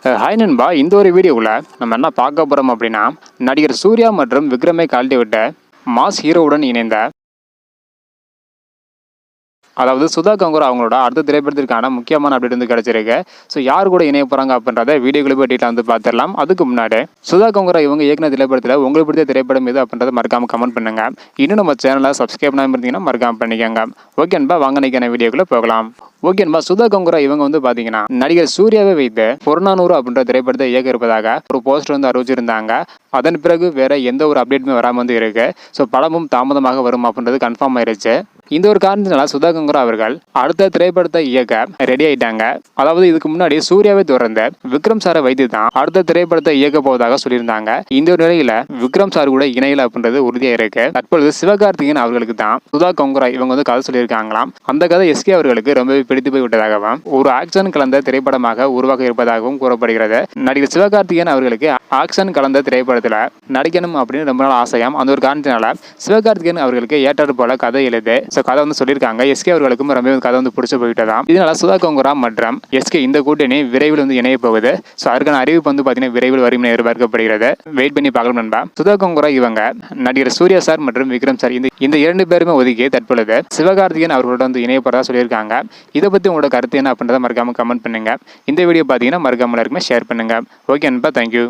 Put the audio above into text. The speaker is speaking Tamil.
ஹாய் நண்பா, இந்த ஒரு வீடியோவில் நம்ம என்ன பார்க்க போகிறோம் அப்படின்னா, நடிகர் சூர்யா மற்றும் விக்ரமை கழட்டி விட்ட மாஸ் ஹீரோவுடன் இணைந்த அதாவது சுதா கங்குரா அவங்களோட அடுத்த திரைப்படத்திற்கான முக்கியமான அப்டேட் வந்து கிடைச்சிருக்கு. ஸோ யார் கூட இணைய போகிறாங்க அப்படின்றத வீடியோக்குள்ள போய் டீட்டெயில் வந்து பார்த்துடலாம். அதுக்கு முன்னாடி சுதா கங்குரா இவங்க இயக்குன திரைப்படத்தில் உங்களுக்கு பிடித்த திரைப்படம் எது அப்படின்றத மறக்காம கமெண்ட் பண்ணுங்க. இன்னும் நம்ம சேனலை சப்ஸ்கிரைப் பண்ணாமல் இருந்தீங்கன்னா மறக்காம பண்ணிக்கோங்க. ஓகேன்பா, வாங்க நினைக்கிற வீடியோக்குள்ள போகலாம். ஓகேன்பா, சுதா கங்குரா இவங்க வந்து பாத்தீங்கன்னா நடிகர் சூர்யாவை வைத்து புறநானூறு அப்படின்ற திரைப்படத்தை இயக்க இருப்பதாக ஒரு போஸ்டர் வந்து அறிவிச்சிருந்தாங்க. அதன் பிறகு வேற எந்த ஒரு அப்டேட்டுமே வராமல் வந்து இருக்கு. ஸோ படமும் தாமதமாக வரும் அப்படின்றது கன்ஃபார்ம் ஆயிருச்சு. இந்த ஒரு காரணத்தினால சுதா கங்குரா அவர்கள் அடுத்த திரைப்படத்தை இயக்க ரெடி ஆயிட்டாங்க. அதாவது இதுக்கு முன்னாடி சூர்யாவை தொடர்ந்து விக்ரம் சாரை வைத்து தான் அடுத்த திரைப்படத்தை இயக்க போவதாக சொல்லியிருந்தாங்க. இந்த ஒரு நிலையில விக்ரம் சார் கூட இணையல அப்படின்றது உறுதியா இருக்கு. தற்பொழுது சிவகார்த்திகேயன் அவர்களுக்கு தான் சுதா கங்குரா இவங்க வந்து கதை சொல்லியிருக்காங்களாம். அந்த கதை எஸ்கே அவர்களுக்கு ரொம்பவே பிடித்து போய் விட்டதாகவும் ஒரு ஆக்ஷன் கலந்த திரைப்படமாக உருவாக இருப்பதாகவும் கூறப்படுகிறது. நடிகர் சிவகார்த்திகேயன் அவர்களுக்கு ஆக்ஷன் கலந்த திரைப்படத்தில் நடிக்கணும் அப்படின்னு ரொம்ப நாள் ஆசையாம். அந்த ஒரு காரணத்தினால சிவகார்த்திகேயன் அவர்களுக்கு ஏற்றாறு போல கதை எழுது கதை வந்து சொல்லியிருக்காங்க. எஸ்கே அவர்களுக்கும் ரொம்ப கதை வந்து பிடிச்சு போயிட்டதாம். இதனால சுதா கங்குரா மற்றும் எஸ்கே இந்த கூட்டணி விரைவில் வந்து இணைய போகுது. ஸோ அதற்கான அறிவிப்பு வந்து பார்த்தீங்கன்னா விரைவில் வரும் என எதிர்பார்க்கப்படுகிறது. வெயிட் பண்ணி பார்க்கலாம் நண்பா. சுதா கங்குரா இவங்க நடிகர் சூர்யா சார் மற்றும் விக்ரம் சார் இந்த இரண்டு பேருமே ஒதுக்கி தற்பொழுது சிவகார்த்திகேயன் அவர்களோட வந்து இணைய போறதா சொல்லியிருக்காங்க. இதை பத்தி உங்களோட கருத்து என்ன அப்படின்றத மறக்காம கமெண்ட் பண்ணுங்க. இந்த வீடியோ பார்த்தீங்கன்னா மறக்காம எல்லாருக்குமே ஷேர் பண்ணுங்க. ஓகே நண்பா, தேங்க்யூ.